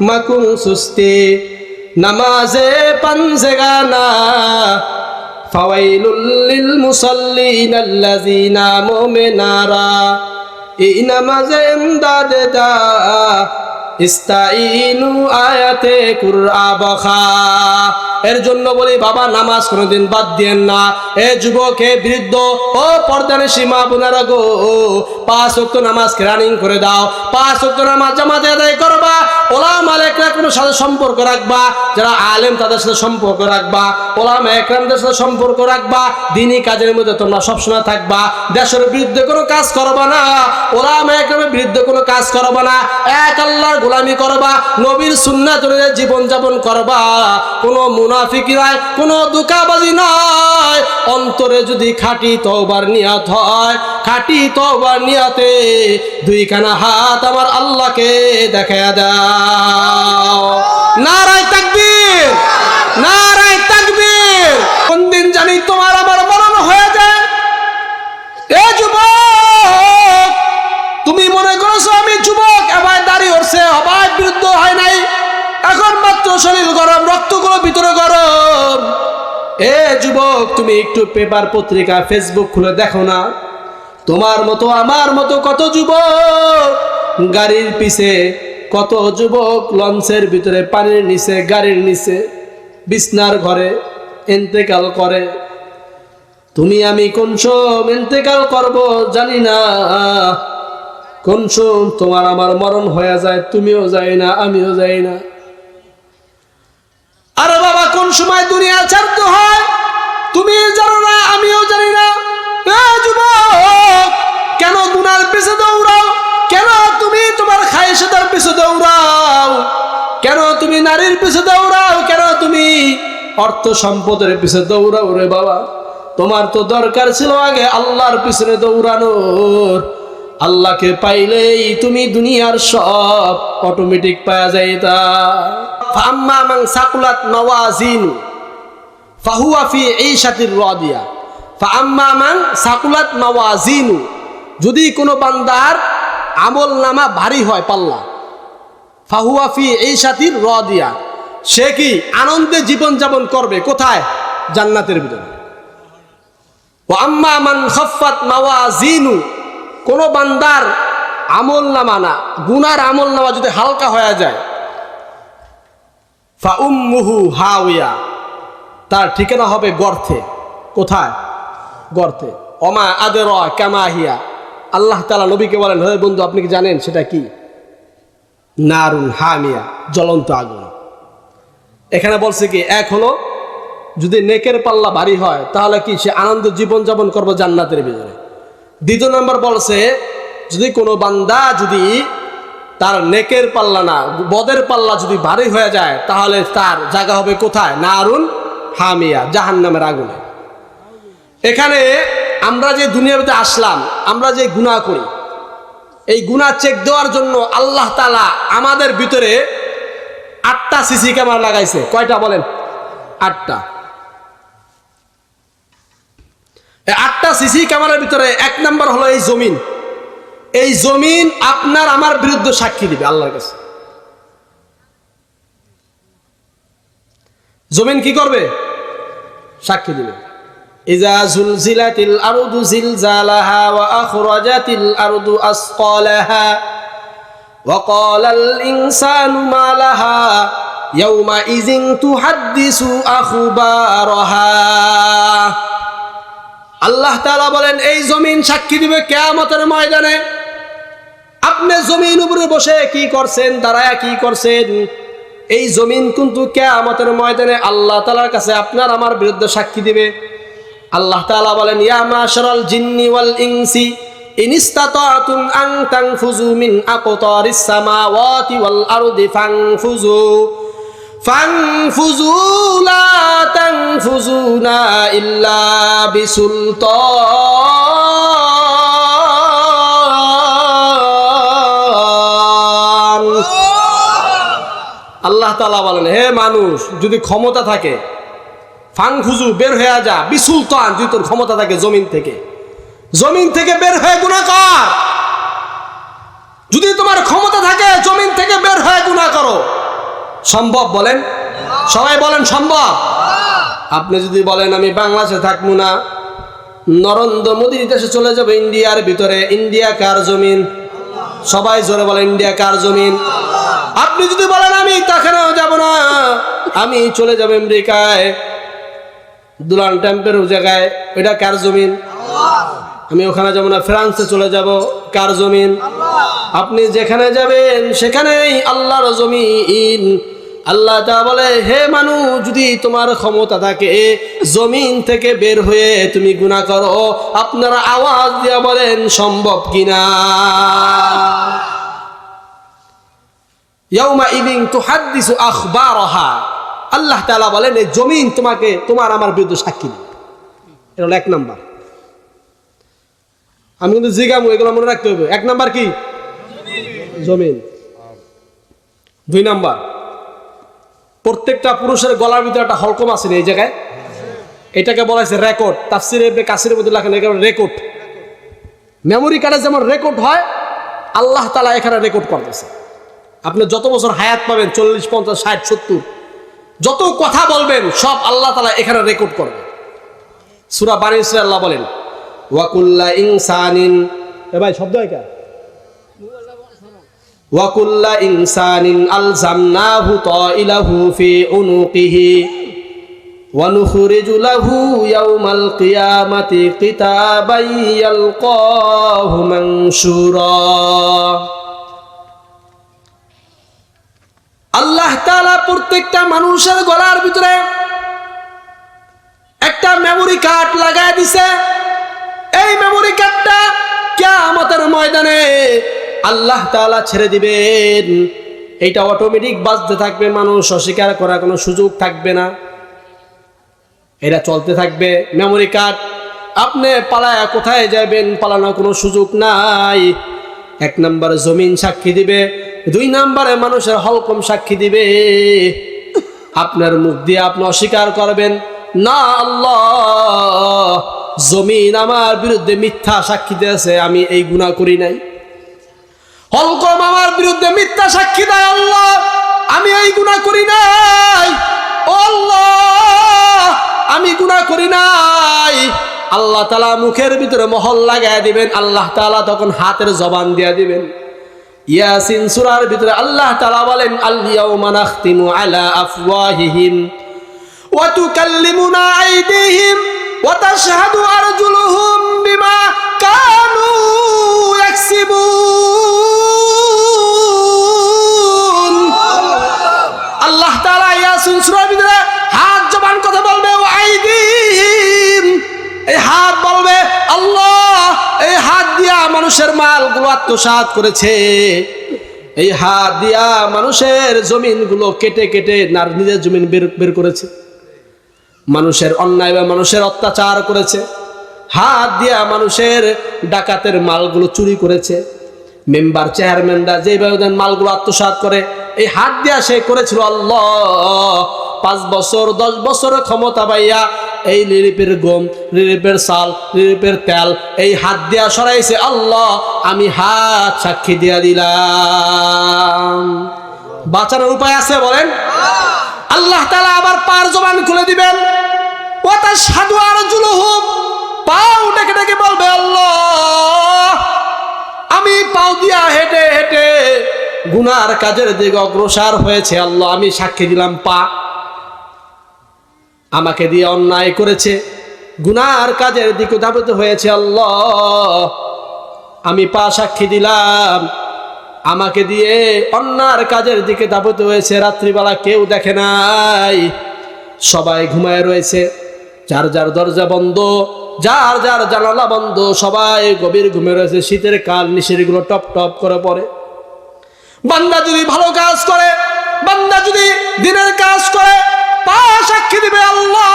মাকুম সুস্তি নামাজে পানজেগানা ফাওয়াইলুল লিল মুসাল্লিন আল্লাযিনা মুমিনারা এই নামাজে ইমদাদে দা ইস্তাইনু আয়াতে কুরআ বখা। এর জন্য বলি বাবা, নামাজ কোনোদিন বাদ দিয়েন না। এ যুবক, হে বৃদ্ধ, ও পর্দানে সীমা বোনেরা গো, 5 ওয়াক্ত নামাজকে রানিং করে দাও। 5 ওয়াক্ত নামাজ জামাতে আদায় করবা। ওলামা একরামের সাথে সম্পর্ক রাখবা, যারা আলেম তাদের সাথে সম্পর্ক রাখবা, ওলামা একরামদের সাথে সম্পর্ক রাখবা। দ্বীনি কাজের মধ্যে তোমরা সবসময় থাকবা। দেশের বিরুদ্ধে কোনো কাজ করবা না, ওলামা একরামের বিরুদ্ধে কোনো কাজ করবা না। এক আল্লাহর গোলামি করবা, নবীর সুন্নাত অনুযায়ী জীবন যাপন করবা। কোনো মুনাফিকি নয়, কোনো ধোঁকাবাজি নয়। অন্তরে যদি খাঁটি তওবার নিয়ত হয়, খাঁটি তওবার নিয়তে 2 খানা হাত আমার আল্লাহকে দেখায়া দাও। নারায়ে তাকবীর, নারায়ে তাকবীর। কোন দিন জানি তোমার আমার মরণ হয়ে যায়। এ যুবক, তুমি মনে করছো আমি যুবক, এবার দাড়ি উঠছে, হবার বিরুদ্ধ হয় নাই, এখন মাত্র শরীর গরম, রক্তগুলো ভিতরে গরম। এ যুবক, তুমি একটু পেপার পত্রিকা ফেসবুক খুলে দেখো না, তোমার মতো আমার মতো কত যুবক গাড়ির পিছে, কত যুবক লঞ্চের ভিতরে, পানির নিচে, গাড়ির নিচে, বিছনার ঘরে ইন্তেকাল করে। তুমি আমি কোন সময় ইন্তেকাল করব জানি না, কোন সময় তোমার আমার মরণ হয়ে যায়, তুমিও যাই না, আমিও যাই না। আরে বাবা, কোন সময় দুনিয়া ছাড়তে হয় তুমি জানো না, আমিও জানি না। যুবক, কেন গুনার পিছে দৌড়াও? কেন তুমি তোমার খায়েশের পিছে দৌড়াও? কেন তুমি নারীর পিছে দৌড়াও? কেন তুমি অর্থ সম্পদের পিছে দৌড়াও? রে বাবা, তোমার তো দরকার ছিল আগে আল্লাহর পিছনে দৌড়ানোর। আল্লাহকে পাইলেই তুমি দুনিয়ার সব অটোমেটিক পাওয়া যাইতা। ফাম্মা মান সাকুলাত মাওয়াজিনু ফাহুয়া ফি ঈশাতির রাদিয়া। ফাম্মা মান সাকুলাত মাওয়াজিনু, যদি কোনো বান্দার আমল নামা ভারী হয়, পাল্লা, ফাহুয়া ফি ঈশাতির রাদিয়া, সে কি আনন্দে জীবন যাপন করবে। কোথায়? জান্নাতের ভিতরে। ওয়া আম্মা মান খাফফাত মাওয়াজিনু, কোন বান্দার আমল নামা না, গুনার আমল নামা যদি হালকা হয়ে যায়, ফা উম্মুহু হাওয়া, তার ঠিকানা হবে গর্তে। কোথায়? গর্তে। ওমা আদরা কামা হিয়া, আল্লাহ তাআলা নবীকে বলেন, হে বন্ধু, আপনি কি জানেন সেটা কি? নারুন হামিয়া, জ্বলন্ত আগুন। এখানে বলছে কি, এক হলো যদি নেকের পাল্লা ভারী হয় তাহলে কি সে আনন্দ জীবন যাপন করবে জান্নাতের ভিতরে। 2 নম্বর বলছে, যদি কোনো বান্দা যদি তার নেকের পাল্লা না, বদের পাল্লা যদি ভারী হয়ে যায় তাহলে তার জায়গা হবে কোথায়? নারুন হামিয়া, জাহান্নামের আগুনে। এখানে আমরা যে দুনিয়াতে আসলাম, আমরা যে গুনাহ করি, এই গুনাহ চেক দেওয়ার জন্য আল্লাহ তাআলা আমাদের ভিতরে 8টা সিসি ক্যামেরা লাগাইছে। কয়টা বলেন? 8টা। 8টা সিসি ক্যামেরার ভিতরে 1 নম্বর হলো এই জমিন। এই জমিন আপনার আমার বিরুদ্ধে সাক্ষী দিবে আল্লাহর কাছে। জমিন কি করবে? সাক্ষী দিবে। ইজা জুলজিলাতিল আরদু জিলজালাহা ওয়া আখরাজাতিল আরদু আসকালাহা ওয়া ক্বালাল ইনসানু মা লাহা ইয়াওমা ইযিন তুহাদ্দিসু আখবারাহা। আল্লাহ তাআলা বলেন, এই জমিন সাক্ষী দিবে কিয়ামতের ময়দানে। আপনি জমিন উপরে বসে কি করছেন, দাঁড়ায়া কি করছেন, এই জমিন কিন্তু কিয়ামতের ময়দানে আল্লাহ তাআলার কাছে আপনার আমার বিরুদ্ধে সাক্ষী দিবে। আল্লাহ তাআলা বলেন, ইয়া মাশারাল জিন্নি ওয়াল ইনসি ইন ইসতাতাতুম আন তানফুযু মিন আকতারিস সামাওয়াতি ওয়াল আরদি ফানফুযু ফানফুযু লা তানফুযুনা ইল্লা বিসুলতান। আল্লাহ তাআলা বলেন, হে মানুষ, যদি ক্ষমতা থাকে, ফানফুযু, বের হয়ে যা, বিসুলতান, যদি তোর ক্ষমতা থাকে জমিন থেকে, জমিন থেকে বের হয়ে গুনাহ কর। যদি তোমার ক্ষমতা থাকে জমিন থেকে বের হয়ে গুনাহ করো। সম্ভব বলেন? সবাই বলেন সম্ভব। আপনি যদি বলেন আমি বাংলাদেশে থাকবো না, নরেন্দ্র মোদীর দেশে চলে যাবে ইন্ডিয়ার ভিতরে, ইন্ডিয়া কার জমিন? সবাই জোরে বলেন ইন্ডিয়া কার জমিন? আপনি যদি বলেন আমি তাখানেও যাব না, আমি চলে যাব আমেরিকায়, ডোনাল্ড ট্রাম্পের জায়গায়, এটা কার জমিন? আমি ওখানে যাব না, ফ্রান্সে চলে যাব, কার জমিন? আপনি যেখানে যাবেন সেখানেই আল্লাহর জমিন। আল্লাহ তা বলে হে মানুষ, যদি তোমার ক্ষমতা থাকে জমিন থেকে বের হয়ে তুমি গুনাহ করো, আপনারা আওয়াজ দিয়ে বলেন সম্ভব কিনা? ইয়াউমা ইদিন তুহাদ্দিসু আখবারহা, আল্লাহ তাআলা বলেন এই জমিন তোমাকে তোমার আমার বিরুদ্ধে সাক্ষী দেবে। এটা হলো 1 নাম্বার। আমি কিন্তু জিগামু, এগুলো মনে রাখতে হবে। 1 নাম্বার কি? জমিন। 2 নাম্বার, প্রত্যেকটা পুরুষের গলার ভিতরে একটা হলকম আছে এই জায়গায়, এটাকে বলা হয়েছে রেকর্ড। তাফসিরে ইবনে কাসিরের মধ্যে লেখেন একেবারে রেকর্ড। মেমোরি কার্ডে যেমন রেকর্ড হয়, আল্লাহ তাআলা এখানে রেকর্ড করতেছে। আপনি যত বছর হায়াত পাবেন, 40, 50, 60, 70, যত কথা বলবেন সব আল্লাহ তাআলা এখানে রেকর্ড করবে। সূরা বানী ইসরাঈল আল্লাহ বলেন ওয়া কুল্লা ইনসানিন, এ ভাই শব্দ হয় কা, ওয়া কুল্লা ইনসানিন আলজামনাহু তাইলাহু ফি উনুকিহি ওয়া নুখরিজু লাহু ইয়াওমাল কিয়ামাতি কিতাবান ইয়ালকাহু মানশুরা। আল্লাহ তাআলা প্রত্যেকটা মানুষের গলার ভিতরে একটা মেমোরি কার্ড লাগায় দিছে। এই মেমোরি কার্ডটা কিয়ামতের ময়দানে আল্লাহ তাআলা ছেড়ে দিবেন। এইটা অটোমেটিক বাজতে থাকবে, মানুষ অস্বীকার করার কোনো সুযোগ থাকবে না, এটা চলতে থাকবে মেমোরি কার্ড। আপনি পালায়া কোথায় যাবেন, পালানোর কোনো সুযোগ নাই। 1 নম্বরে জমিন সাক্ষী দিবে, 2 নম্বরে মানুষের হলকম সাক্ষী দিবে। আপনার মুখ দিয়ে আপনি অস্বীকার করবেন না, আল্লাহ জমিন আমার বিরুদ্ধে মিথ্যা সাক্ষী দিয়েছে, আমি এই গুনাহ করি নাই। হলকম আমার বিরুদ্ধে মিথ্যা সাক্ষী দেয়, আল্লাহ আমি এই গুনাহ করি নাই, ও আল্লাহ আমি গুনাহ করি নাই। আল্লাহ তাআলা মুখের ভিতরে মহল লাগায় দিবেন। আল্লাহ তাআলা তখন হাতের জবান দিয়ে দিবেন। ইয়াসিন সূরার ভিতরে আল্লাহ তাআলা বলেন আল ইয়াউমা নাখতিমু আলা আফওয়াহিহিম ওয়া তুকাল্লিমুনা আইদিহিম ওয়া তাশহাদু আরজুলুহুম বিমা কানু ইয়াকসিবুন। আল্লাহ তাআলা ইয়াসিন সূরার ভিতরে হাত জবান কথা বলবে, ওয়া আইদিহিম, এই হাত বলবে আল্লাহ এই হাত দিয়া মানুষের মালগুলো আত্মসাৎ করেছে, এই হাত দিয়া মানুষের জমিনগুলো কেটে কেটে নিজের জমিন বের করেছে, মানুষের অন্যায় বা মানুষের অত্যাচার করেছে, হাত দিয়া মানুষের ডাকাতের মালগুলো চুরি করেছে। মেম্বার চেয়ারম্যানরা যেভাবে মালগুলো আত্মসাৎ করে, এই হাত দিয়া সে করেছিল। আল্লাহ 5 বছর 10 বছরের ক্ষমতা পাইয়া এই লিরিপের গম, লিরিপের চাল, লিরিপের তেল এই হাত দিয়া সরাইছে। আল্লাহ আমি হাত সাক্ষী দিয়া দিলাম। বাঁচানোর উপায় আছে বলেন? আল্লাহ তাআলা আবার পার জবান খুলে দিবেন, ওয়া তাশহাদু আরজুলুহুম, পাও ডেকে ডেকে বলবে আল্লাহ আমি পাও দিয়া হেঁটে হেঁটে গুনার কাজের দিকে অগ্রসর হয়েছে, আল্লাহ আমি সাক্ষী দিলাম পা আমাকে দিয়ে অন্যায় করেছে, গুনার কাজের দিকে ধাবিত হয়েছে, আল্লাহ আমি পা সাক্ষী দিলাম আমাকে দিয়ে অন্যার কাজের দিকে ধাবিত হয়েছে। রাত্রিবেলা কেউ দেখে নাই, সবাই ঘুমায় রয়েছে, যার যার দরজা বন্ধ, যার যার জানালা বন্ধ, সবাই গভীর ঘুমে রয়েছে। শীতের কাল, নিশিরিগুলো টপ টপ করে পড়ে। বান্দা যদি ভালো কাজ করে, বান্দা যদি দিনের কাজ করে, পা সাক্ষী দিবে আল্লাহ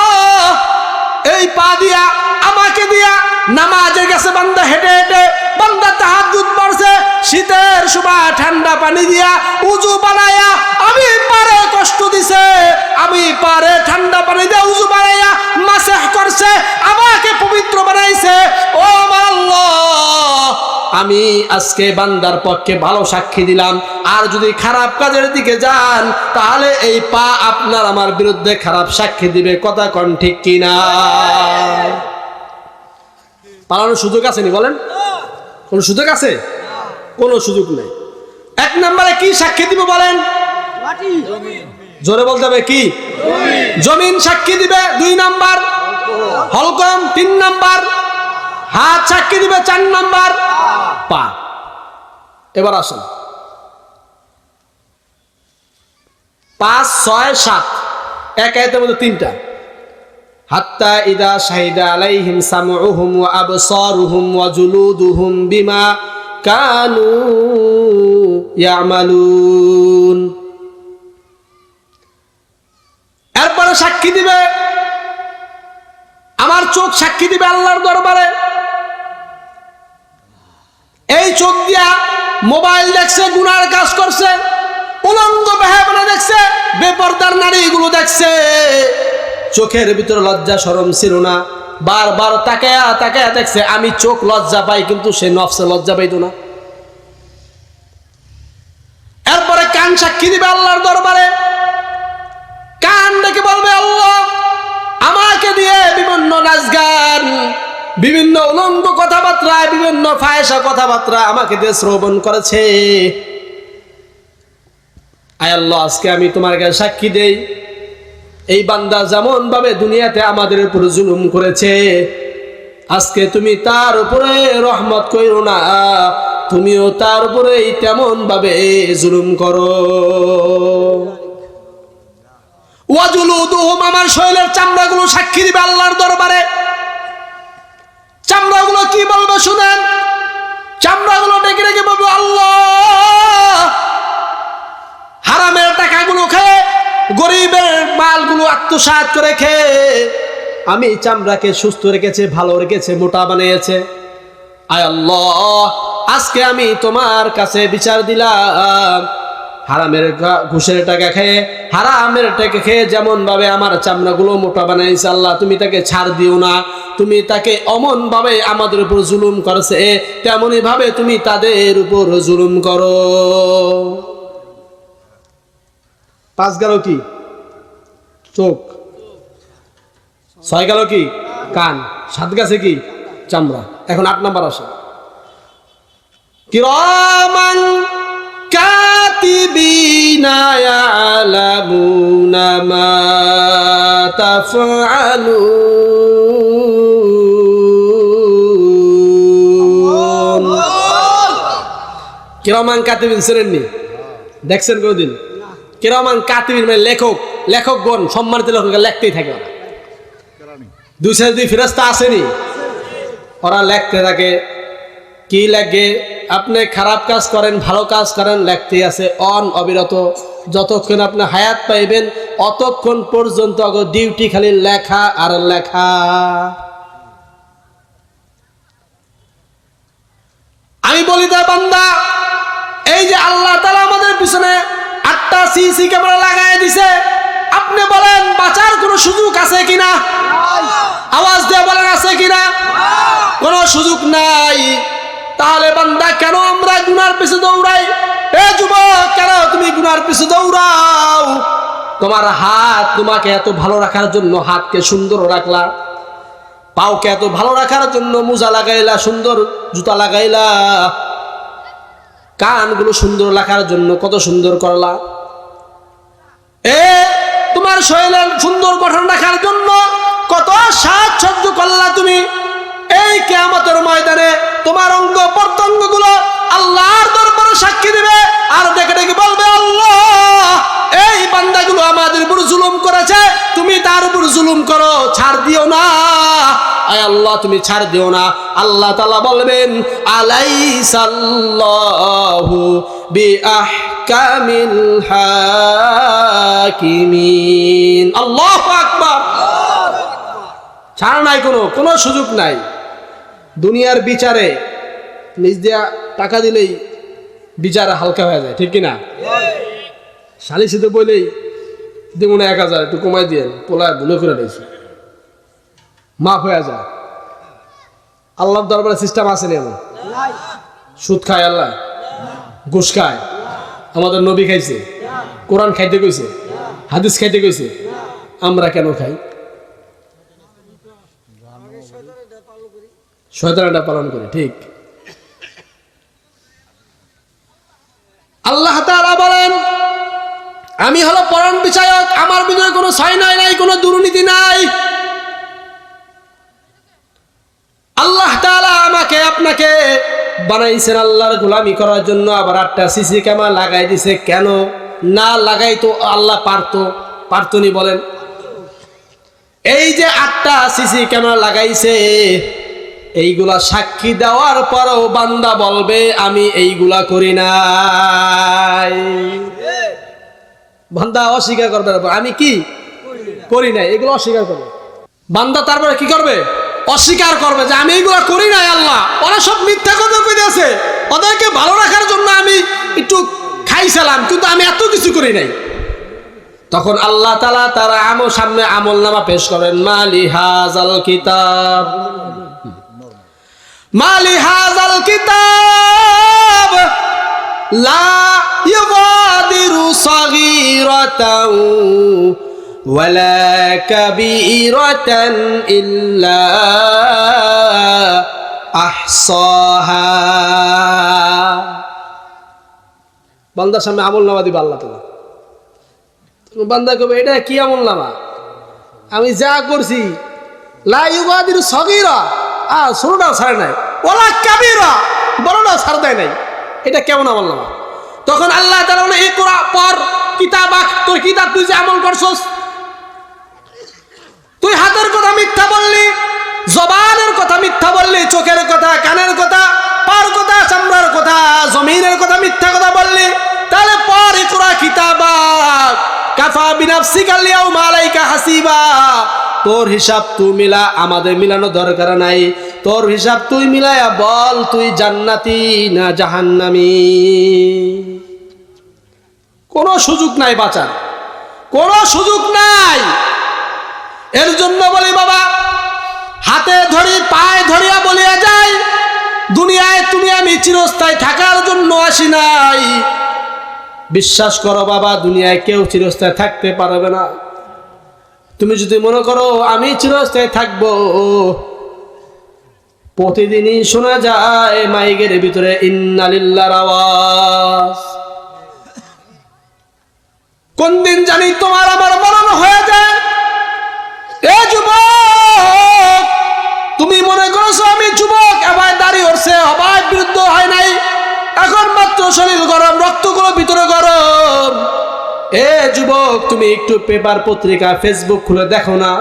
এই পা দিয়া আমাকে দিয়া নামাজে গেছে বান্দা হেঁটে হেঁটে, বান্দা তাহাজ্জুদ পড়ছে, শীতের সময় ঠান্ডা পানি দিয়া উযু বানায়া আমি পারে কষ্ট দিছে, আমি পারে ঠান্ডা পানি দিয়া উযু বানায়া মাসাহ করছে, আমাকে পবিত্র বানাইছে। ও আমার আল্লাহ আমি আজকে বান্দার পক্ষে ভালো সাক্ষী দিলাম, আর যদি খারাপ কাজের দিকে যান তাহলে এই পা আপনার আমার বিরুদ্ধে খারাপ সাক্ষী দিবে। কথা কোন ঠিক কিনা? পালানোর সুযোগ আছে নি বলেন? কোন সুযোগ আছে? কোনো সুযোগ নেই। এক নম্বরে কি সাক্ষী দিব বলেন? জোরে বলতে হবে কি? জমিন সাক্ষী দিবে। 2 নাম্বার হলকম। 3 নাম্বার হাত সাক্ষী দিবে। 4 নাম্বার পা। এবার আসুন 5, 6, 7 এক আয়াতের মধ্যে 3টা। হাত্তা ইদা শাহিদা আলাইহিম সামউহুম ওয়া আবসারুহুম ওয়া জুলুদুহুম বিমা কানু ইয়ামালুন। এরপরে সাক্ষী দিবে, আমার চোখ সাক্ষী দিবে আল্লাহর দরবারে। এই চোখ দিয়া মোবাইল দেখছে, গুনার কাজ করছে, উলঙ্গ বেহায়াপনা দেখছে, বেপরদার নারী এগুলো দেখছে। চোখের ভিতরে লজ্জা শরম ছিল না, বারবার তাকায়া তাকায়া দেখছে। আমি চোখ লজ্জা পাই, কিন্তু সে নফসে লজ্জা পাইতো না। এরপরে কান সাক্ষী দিবে আল্লাহর দরবারে। কান ডেকে বলবে, আল্লাহ আমাকে দিয়ে বিভিন্ন নাচ গান, বিভিন্ন উলঙ্গ কথাবার্তা, বিভিন্ন ফায়সা কথাবার্তা আমাকে দিয়ে শ্রবণ করেছে। আয় আল্লাহ, আজকে আমি তোমার কাছে সাক্ষী দেই, এই বান্দা যেমন ভাবে দুনিয়াতে আমাদের উপর জুলুম করেছে, আজকে তুমি তার উপরে রহমত কইরো না, তুমিও তার উপরে তেমন ভাবে জুলুম করো। ওয়াজুলুদুহুম, আমার শরীরের চামড়াগুলো সাক্ষী দিবে আল্লাহর দরবারে। চামড়াগুলো কি বলবে শুনেন। চামড়াগুলো ডেকে ডেকে বলবে, আল্লাহ হারামের টাকাগুলো খেয়ে, গরিবের মালগুলো আত্মসাৎ করে খেয়ে আমি চামড়াকে সুস্থ রেখেছে, ভালো রেখেছে, মোটা বানিয়েছে। আয় আল্লাহ, আজকে আমি তোমার কাছে বিচার দিলাম, হারামের ঘুষের টাকা খেয়ে, হারামের টাকা খেয়ে যেমন ভাবে আমার চামড়াগুলো মোটা বানাইছে, আল্লাহ তুমি তাকে ছাড় দিও না। তুমি তাকে অমন ভাবে আমাদের উপর জুলুম করেছে, তেমনি ভাবে তুমি তাদের উপর জুলুম করো। 5 গেল কি? চোখ। 6 গেল কি? কান। 7 গেছে কি? চামড়া। এখন 8 নাম্বার আসে। কিরামান কাতিবিনা ইয়ালামুনা মা তাফআলুন। কিরামান কাতিবিন শুনেননি? দেখছেন কোনদিন? কিরামান কাতিবিন মানে লেখক, লেখকগণ, সম্মানিত লেখক, লিখতেই থাকে ওরা। 2 ফেরেশতা আসেনি, ওরা লিখতে থাকে। কি লাগে? আপনি খারাপ কাজ করেন, ভালো কাজ করেন, লিখতে আছে অবিরত। যতক্ষণ আপনি হায়াত পাইবেন অতক্ষণ পর্যন্ত ডিউটি খালি লেখা আর লেখা। আমি বলি দা বান্দা, এই যে আল্লাহ তাআলা আমাদের পিছনে 8টা সিসি ক্যামেরা লাগায় দিছে, আপনি বলেন বাঁচার কোনো সুযোগ আছে কিনা? আওয়াজ দিয়ে বলেন আছে কিনা? কোনো সুযোগ নাই। তাহলে বান্দা কেন আমরা গুনার পিছে দৌড়াই? এ যুবক, কেন তুমি গুনার পিছে দৌড়াও? তোমার হাত তোমাকে এত ভালো রাখার জন্য হাতকে সুন্দর রাখলা, পাওকে এত ভালো রাখার জন্য মোজা লাগাইলা, সুন্দর জুতা লাগাইলা, কানগুলো সুন্দর রাখার জন্য কত সুন্দর করলা, তোমার শরীরের সুন্দর গঠন রাখার জন্য কত সাজসজ্জ করলা তুমি। এই কিয়ামতের ময়দানে তোমার অঙ্গ প্রত্যঙ্গ গুলো আল্লাহর দরবারে সাক্ষী দিবে, আর ডেকে ডেকে বলবে, আল্লাহ এই বান্দাগুলো আমাদের উপর জুলুম করেছে, তুমি তার উপর জুলুম করো, ছাড় দিও না। আয় আল্লাহ তুমি ছাড় দিও না। আল্লাহ তাআলা বলবেন, আলাইসাল্লাহু বিআহকামিল হাকিমিন। আল্লাহু আকবার। ছাড় নাই, কোনো সুযোগ নাই। দুনিয়ার বিচারে নিজ দিয়া টাকা দিলেই বিচার হালকা হয়ে যায়, ঠিক কিনা? সালিসিতে বলেই দেবো না 1000, একটু কমাই দিয়ে পোলায় ভুলে করে দিয়েছি, মাফ হয়ে যায়। আল্লাহর দরবারে সিস্টেম আছে না? এমন সুদ খায় আল্লাহ? ঘুষ খায়? আমাদের নবী খাইছে? কোরআন খাইতে কইছে? হাদিস খাইতে কইছে? আমরা কেন খাই? শয়তানটা পালন করি। ঠিক। আল্লাহ তাআলা বলেন, আমি হলো পরম বিচারক, আমার ভিতরে কোনো ছাই নাই, কোনো দুর্নীতি নাই। আল্লাহ তাআলা আমাকে আপনাকে বানাইছেন আল্লাহর গোলামি করার জন্য, আবার 8টা সিসি ক্যামেরা লাগাই দিছে। কেন না লাগাই তো আল্লাহ পারতো নি বলেন? এই যে 8টা সিসি ক্যামেরা লাগাইছে, এইগুলা সাক্ষী দেওয়ার পরও বান্দা বলবে আমি এইগুলা করি নাই। বান্দা অস্বীকার করবে, আমি কি করি নাই, এগুলো অস্বীকার করবে। বান্দা তারপরে কি করবে? অস্বীকার করবে যে আমি এইগুলা করি নাই। আল্লাহ ওরা সব মিথ্যা কথা কইতেছে, ওদেরকে ভালো রাখার জন্য আমি একটু খাইছিলাম, কিন্তু আমি এত কিছু করি নাই। তখন আল্লাহ তাআলা তার সামনে আমলনামা পেশ করেন। মালি হাযাল কিতাব, মালি হাযাল কিতাব লা ইউগাদিরু সাগীরাতাও ওয়ালা কাবীরাতান ইল্লা আহসাহা। বান্দার সামনে আমলনামা দিবে আল্লাহ তাআলা। বান্দা কবে এটা কি আমলনামা? আমি যা করছি, লা ইউগাদিরু সাগীরা, ছোটটাও ছাড়ে নাই, ওয়ালা কাবীরা, বড়টাও ছাড় দেয় নাই। এটা কেমন আমলনামা? তখন আল্লাহ তাআলা বলে, ইকরা পড়, কিতাব আখ, তোর কিতাব তুই যে আমল করছস। তুই হাতের কথা মিথ্যা বললি, জবানের কথা মিথ্যা বললি, চোখের কথা, কানের কথা, পার কথা, চামড়ার কথা, জমিনের কথা মিথ্যা কথা বললি, তাহলে পড় ইকরা কিতাবাক কাফা বিনাফসিকা আল-ইয়াউমা আলাইকা হাসিবা। তোর হিসাব তুই মিলা, আমাদের মিলানো দরকার নাই। তোর হিসাব তুই মিলায়া বল তুই জান্নাতি না জাহান্নামী। কোনো সুযোগ নাই বাঁচার, কোনো সুযোগ নাই। এর জন্য বলি বাবা, হাতে ধরি পায়ে ধরিয়া বলিয়া যাই, দুনিয়ায় তুমি আমি চিরস্থায়ী থাকার জন্য আসি নাই। বিশ্বাস করো বাবা, দুনিয়ায় কেউ চিরস্থায়ী থাকতে পারবে না। তুমি যদি মনে করো আমি চিরস্থায়ী থাকবো, প্রতিদিনই শোনা যায় মাইকের ভিতরে ইন্না লিল্লাহির আওয়াজ। কোন দিন জানি তোমার আমার মরণ হয়ে যায়। এ যুবক, তুমি মনে করছো আমি যুবক, এবার দাড়ি উঠছে, আবার বিরুদ্ধ হয় নাই, এখন মাত্র শরীর গরম, রক্তগুলো ভিতরে গরম। এ যুবক, তুমি একটু পেপার পত্রিকা ফেসবুক খুলে দেখো না,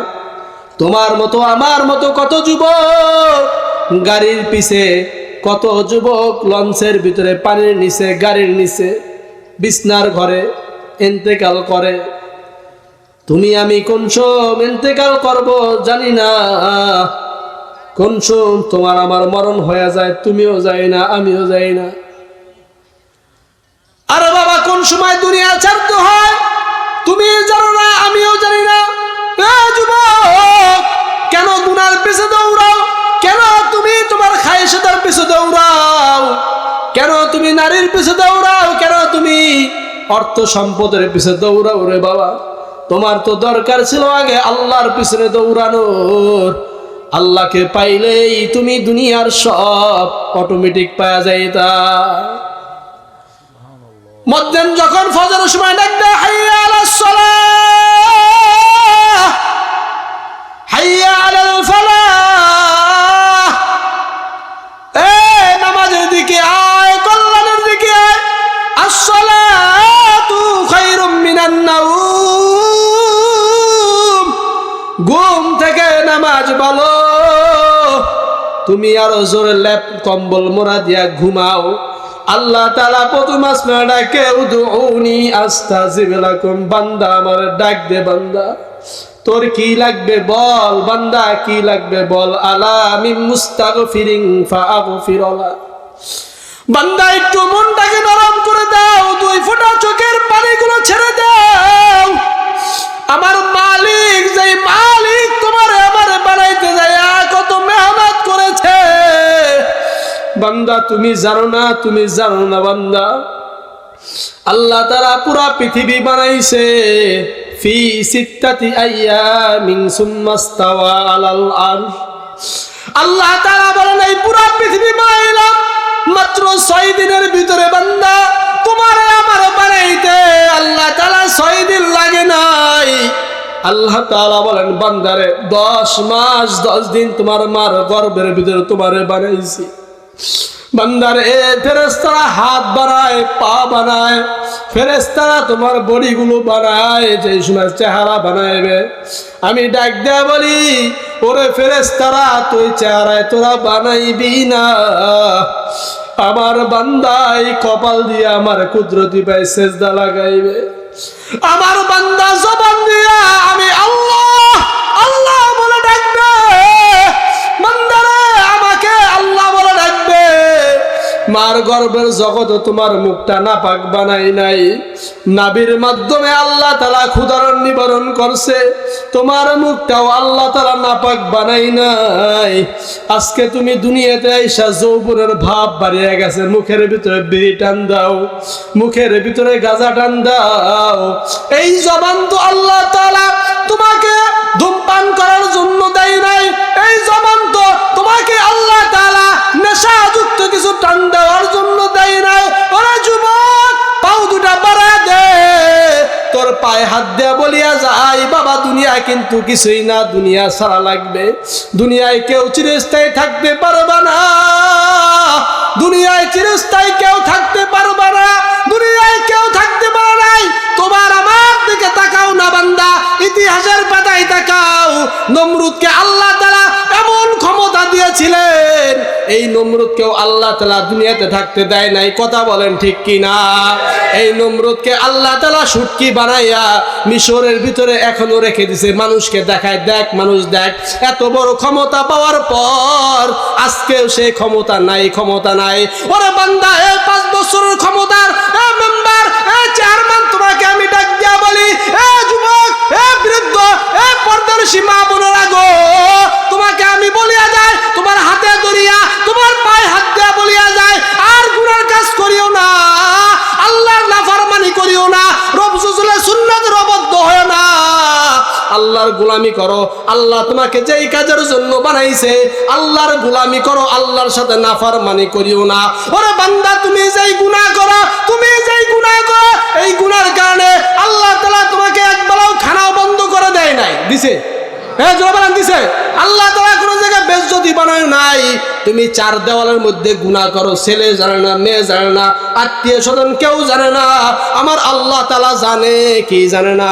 তোমার মতো আমার মতো কত যুবক গাড়ির পিছে, কত যুবক লঞ্চের ভিতরে, পানির নিচে, গাড়ির নিচে, বিছনার ঘরে ইন্তেকাল করে। তুমি আমি কোন সময় ইন্তেকাল করব জানি না, কোন সময় তোমার আমার মরণ হয়ে যায়, তুমিও যাই না, আমিও যাই না। আরে বাবা, কোন সময় দুনিয়া ছাড়তে হয় তুমি জানো না, আমিও জানি না। যুবক, কেন গুনার পিছে দৌড়াও? কেন তুমি তোমার খায়েশাতের পিছে দৌড়াও? কেন তুমি নারীর পিছে দৌড়াও? কেন তুমি অর্থ সম্পদের পিছে দৌড়াও? রে বাবা, তোমার তো দরকার ছিল আগে আল্লাহর পিছনে দৌড়ানোর। আল্লাহকে পাইলেই তুমি দুনিয়ার সব অটোমেটিক পাওয়া যাইতা। মধ্যম যখন ফজরের সময় ডাক দেয়, হাইয়া আলাস সালাহ, হাইয়া আলাল ফালাহ, এ নামাজের দিকে আয়, কল্যাণের দিকে আয়। আস-সালাতু খায়রুম মিনান নাওম, ঘুম থেকে নামাজ ভালো। তুমি আরো জোরে লেপ কম্বল মোড়া দিয়া ঘুমাও। আল্লাহ তাআলা প্রথম আসমানে ডাকে, উদউনি আস্তাজিব লাকুম, বান্দা আমার ডাক দে, বান্দা তোর কি লাগবে বল, বান্দা কি লাগবে বল। আলা মিন মুস্তাগফিরিন ফাআগফিরলা, বান্দা একটু মনটাকে নরম করে দাও, 2 ফোঁটা চোখের পানিগুলো ছেড়ে দাও। আমার মালিক, যেই মালিক তোমারে আমারে বানাইতে যায় কত মেহনত করেছে, বান্দা তুমি জানো না বান্দা, আল্লাহ তাআলা পুরা পৃথিবী বানাইছে ফি সিত্তাতি আইয়ামিন সুম্মাস্তাওয়া আলাল আরশ। আল্লাহ তাআলা বলেন এই পুরা পৃথিবী বানাইলাম মাত্র 6 দিনের ভিতরে। বান্দা তোমারে আমার বানাইতে আল্লাহ তাআলা 6 দিন লাগে নাই। আল্লাহ তাআলা বলেন বান্দারে 10 মাস 10 দিন তোমার মার গর্ভের ভিতরে তোমারে বানাইছি। বান্দারে ফেরেশতারা হাত বানায়, পা বানায়, ফেরেশতারা তোমার বডিগুলো বানায়, যে সময় চেহারা বানাইবে আমি ডাক দেয়া বলি ওরে ফেরেশতারা তুই চেহারায় তোরা বানাইবি না, আমার বান্দাই কপাল দিয়ে আমার কুদরতি পায়ে সেজদা লাগাইবে। আমার বান্দা জবান দিয়া আমি আল্লাহ আল্লাহ বলে ডাকবে, বান্দারে আমাকে আল্লাহ বলে ডাকবে। মার গর্ভের জগতে তোমার মুখটা নাপাক বানাই নাই, নাবির মাধ্যমে আল্লাহ তাআলা ক্ষুধার নিবারণ করছে, তোমার মুখটাও আল্লাহ তাআলা নাপাক বানাই নাই। আজকে তুমি দুনিয়াতে আইসা যৌবনের ভাব বাড়িয়ে গেছে, মুখের ভিতরে বিড়ি টান দাও, মুখের ভিতরে গাঁজা টান দাও। এই জবান তো আল্লাহ তাআলা তোমাকে ধূমপান করার জন্য দেয় নাই, এই জবান তো তোমাকে আল্লাহ তাআলা নেশাযুক্ত কিছু টান দেওয়ার জন্য দেয় নাই। ওরে যুবক পাও দুটা বাড়া দে, তোর পায়ে হাত দেয়া বলিয়া যায় বাবা দুনিয়া কিন্তু কিছুই না, দুনিয়া সারা লাগবে, দুনিয়ায় কেউ চিরস্থায়ী থাকতে পারবে না, দুনিয়ায় চিরস্থায়ী কেউ থাকতে পারবে না, দুনিয়ায় কেউ থাকতে পারে নাই। তোমার আমার দিকে তাকাও না বান্দা, ইতিহাসের পাতায় তাকাও। নমরুদকে আল্লাহ তাআলা এমন ক্ষমতা দিয়েছিলেন, এই নমরুদকেও আল্লাহ তাআলা দুনিয়াতে থাকতে দেয় নাই, কথা বলেন ঠিক কি না? এই নমরুদকে আল্লাহ তাআলা শুটকি বানাইয়া মিশরের ভিতরে এখনো রেখে দিছে, মানুষকে দেখায় দেখ মানুষ দেখ। এত বড় ক্ষমতা পাওয়ার পর আজকেও সেই ক্ষমতা নাই, ক্ষমতা নাই। ওরে বান্দা এই 5 বছরের ক্ষমতার মেম্বার চেয়ারম্যান তোমাকে আমি ডাক দিয়া বলি, যুবক বৃদ্ধ পর্দার সীমা বোনেরা গো, তোমাকে আমি বলিয়া যাই, তোমার হাতে ধরিয়া তোমার পায়ে হাত দেয়া বলিয়া যায় আর গুনার কাজ করিও না, আল্লাহর নাফরমানি করিও না, রাসূলের সুন্নাতের অবদ্ধ হয় না, আল্লাহর গোলামি করো। আল্লাহ তোমাকে যেই কাজের জন্য বানাইছে আল্লাহর গোলামি করো, আল্লাহর সাথে নাফরমানি করিও না। ওরে বান্দা তুমি যেই গুনাহ করো, তুমি যেই গুনাহ করো, এই গুনার কারণে আল্লাহ তাআলা তোমাকে একবেলাও খানাও বন্ধ করে দেয় নাই, দিছে? জোরাবান দিছে? আল্লাহ তাআলা কোন জায়গায় বেজ্জতি বানায় নাই। তুমি 4 দেওয়ালের মধ্যে গুনাহ করো, ছেলে জানে না, মেয়ে জানে না, আত্মীয় স্বজন কেউ জানে না, আমার আল্লাহ তাআলা জানে কি জানে না?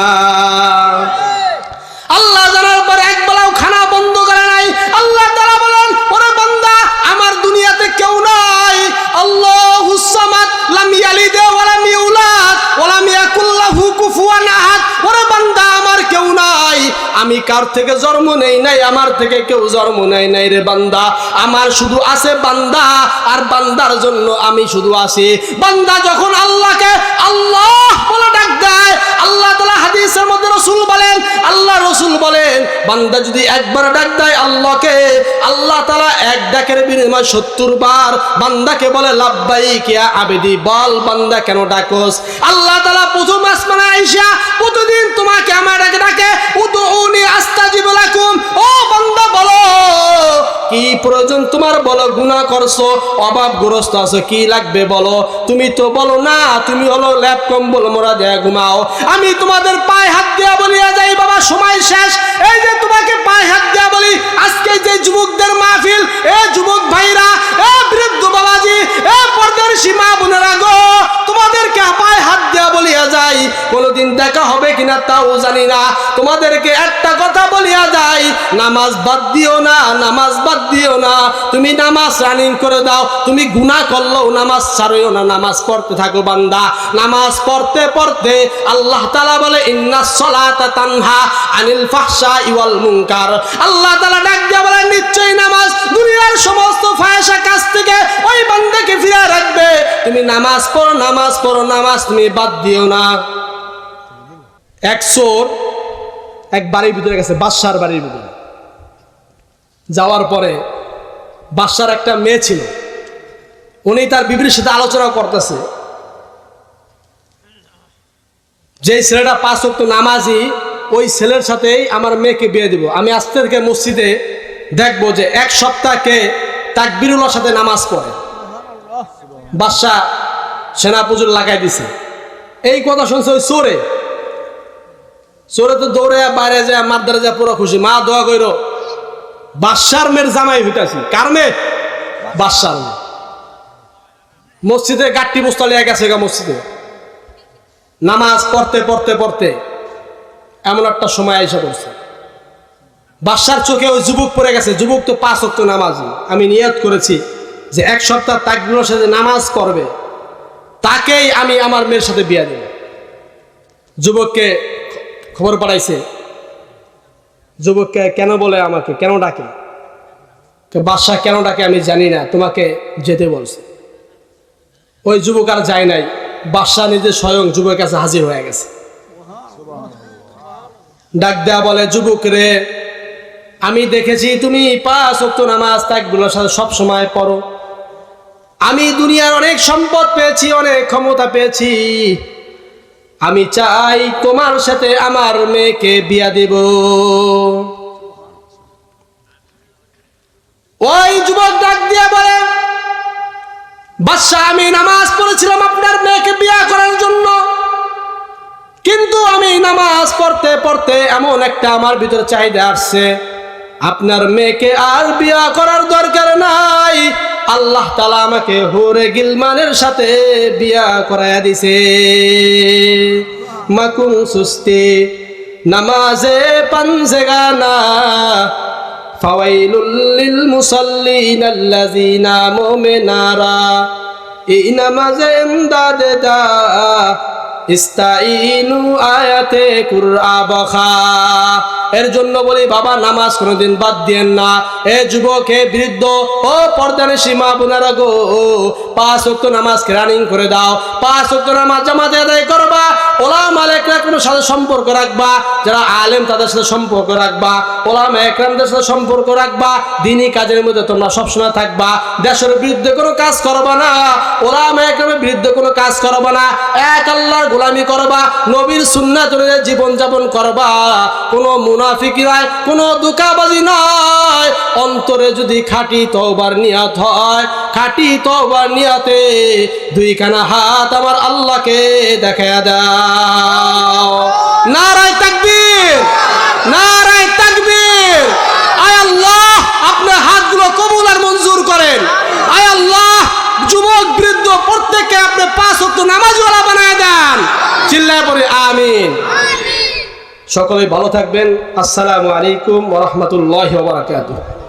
আল্লাহ জানার পর একবেলাও খানা বন্ধ করে নাই। আল্লাহ তাআলা বলেন ওরে বান্দা আমার দুনিয়াতে কেউ নাই, আল্লাহুস সামাদ লাম ইয়ালিদ ওয়া লাম ইউলাদ ওয়া লাম ইয়াকুল লাহু কুফুয়ান আহাদ। ওরে বান্দা আমার কেউ নাই, আমি কার থেকে জন্ম নেই নাই, আমার থেকে কেউ জন্ম নেয় নাই রে বান্দা, আমার শুধু আছে বান্দা, আর বান্দার জন্য আমি শুধু আছি। বান্দা যখন আল্লাহকে আল্লাহ বলে ডাক দেয়, আল্লাহ তাআলা হাদিসের মধ্যে রাসূল বলেন, আল্লাহ রাসূল বলেন বান্দা যদি একবার ডাক দেয় আল্লাহকে, আল্লাহ তাআলা এক ডাকের বিনিময়ে 70 বার বান্দাকে বলে লাব্বাইক ইয়া আবদি, বল বান্দা কেন ডাকোস? আল্লাহ তাআলা প্রথম আসমানে আইসা প্রতিদিন তোমাকে আমার ডাকে উদউনি আস্তাজিব লাকুম, ও বান্দা বলো কি প্রয়োজন তোমার, বলো গুনাহ করছো, অভাবগ্রস্ত আছো, কি লাগবে বলো। তুমি তো বলো না, তুমি হলো ল্যাপ কম্বল মোড়া দেয়া ঘুমাও। আমি তোমাদের পায়ে হাত দেয়া বলিয়া যাই বাবা সময় শেষ, এই যে তোমাকে পায়ে হাত দেয়া বলি, আজকে যে যুবকদের মাহফিল, যুবক ভাইরা, বৃদ্ধ বাবাজি, পর্দার সীমা বোনেরা গো, তোমাদেরকে পায়ে হাত দেয়া বলিয়া যাই, কোনদিন দেখা হবে কিনা তাও জানি না, তোমাদেরকে একটা কথা বলিয়া যাই, নামাজ বাদ দিও না, নামাজ বাদ দিও না। তুমি নামাজ রানিং করে দাও, তুমি গুনাহ করলেও নামাজ ছাড়িও না, নামাজ পড়তে থাকো বান্দা। নামাজ পড়তে পড়তে আল্লাহ তাআলা বলে ইন্নাস সালাতা তানহা আনিল ফাহশাই ওয়াল মুনকার, আল্লাহ তাআলা ডাক দিয়ে বলে নিশ্চয়ই নামাজ দুনিয়ার সমস্ত ফাহিশা কাজ থেকে ওই বান্দাকে ফিরিয়ে রাখবে। তুমি নামাজ পড়ো, নামাজ পড়ো, নামাজ তুমি বাদ দিও না। এক চোর এক বাড়ির ভিতরে গেছে, বাদশার বাড়ির ভিতরে যাওয়ার পরে বাদশার একটা মেয়ে ছিল, উনি তার বিবির সাথে আলোচনা করতেছে, যে ছেলেটা 5 ওয়াক্ত নামাজি, ওই ছেলের সাথেই আমার মেয়েকে বিয়ে দিব। আমি আজকে থেকে মসজিদে দেখবো যে 1 সপ্তাহকে তাকবীরুল্লাহর সাথে নামাজ পড়ে। বাদশা সেনা পুজোর লাগাই দিছে। এই কথা শুনছে ওই চোরে তো দৌড়ে বাইরে যায়, মাদ্রাসা যায় পুরো খুশি। মা দোয়া কইর, বাদশার মেয়ের জামাই হইতাছি। কার মেয়ে? বাদশার মেয়ে। মসজিদে গাট্টি বস্তা লিয়ে গেছে মসজিদে নামাজ পড়তে পড়তে পড়তে এমন একটা সময় এসে পড়ছে, বাদশার চোখে ওই যুবক পড়ে গেছে। যুবক তো 5 ওয়াক্ত নামাজি। আমি নিয়ত করেছি যে 1 সপ্তাহ তাকবীরের সাথে নামাজ করবে, তাকেই আমি আমার মেয়ের সাথে বিয়ে দেব। যুবককে খবর পাঠাইছে। যুবককে কেন বলে, আমাকে কেন ডাকে? বাদশা কেন ডাকে আমি জানি না, তোমাকে যেতে বলছে। ওই যুবক আর যায় নাই, বাদশা নিজে স্বয়ং যুবকের কাছে হাজির হয়ে গেছে। ডাক দেয়া বলে, যুবক রে, আমি দেখেছি তুমি 5 ওয়াক্ত নামাজ তাকবীরের সাথে সব সময় পড়ো। আমি দুনিয়ার অনেক সম্পদ পেয়েছি, অনেক ক্ষমতা পেয়েছি। আমি চাই তোমার সাথে আমার মেয়েকে বিয়া দেব। ওই যুবক ডাক দিয়ে বলে, বাদশা, আমি নামাজ পড়েছিলাম আপনার মেয়েকে বিয়া করার জন্য, কিন্তু আমি নামাজ পড়তে পড়তে এমন একটা আমার ভিতরে চাহিদা আসছে, আপনার মেয়েকে আর বিয়া করার দরকার নাই। আল্লাহ তাআলা আমাকে হুরে গিলমানের সাথে বিয়া করায়া দিছে। মাকুম সুস্তি নামাজে পাঞ্জেগানা ফাওয়াইলুল লিল মুসাল্লিন আল্লাযিনা মুমিনারা। এই নামাজে ইমদাদে দা ইস্তাইনু আয়াতে কুরআ বখা। এর জন্য বলি বাবা, নামাজ কোনোদিন বাদ দিয়েন না। এ যুবক, হে বৃদ্ধ, ও পর্দানিশী মা বোনেরা গো, 5 ওয়াক্ত নামাজকে রানিং করে দাও। 5 ওয়াক্ত নামাজ জামাতে আদায় করবা। ওলামা একরামের সাথে সম্পর্ক রাখবা, যারা আলেম তাদের সাথে সম্পর্ক রাখবা, ওলামা একরামদের সাথে সম্পর্ক রাখবা। দ্বীনি কাজের মধ্যে তোমরা সবসময় থাকবা। দেশের বিরুদ্ধে কোনো কাজ করবা না, ওলামা একরামের বিরুদ্ধে কোনো কাজ করবা না। এক আল্লাহর গোলামি করবা, নবীর সুন্নাত অনুযায়ী জীবন যাপন করবা। কোনো মুনাফিকি নাই, কোনো ধোঁকাবাজি নাই। অন্তরে যদি খাঁটি তওবার নিয়ত হয়, খাঁটি তওবার নিয়তে 2 খানা হাত আমার আল্লাহকে দেখায়া দাও। নারায়ে তাকবীর, নারায়ে তাকবীর। আয় আল্লাহ, আপনার হাতগুলো কবুল আর মঞ্জুর করেন। আয় আল্লাহ, যুবক বৃদ্ধ প্রত্যেককে আপনি 5 ওয়াক্ত নামাজওয়ালা বানায় দেন। চিল্লায় পড়ি আমিন। সকলে ভালো থাকবেন। আসসালামু আলাইকুম ওয়া রাহমাতুল্লাহি ওয়া বারাকাতুহু।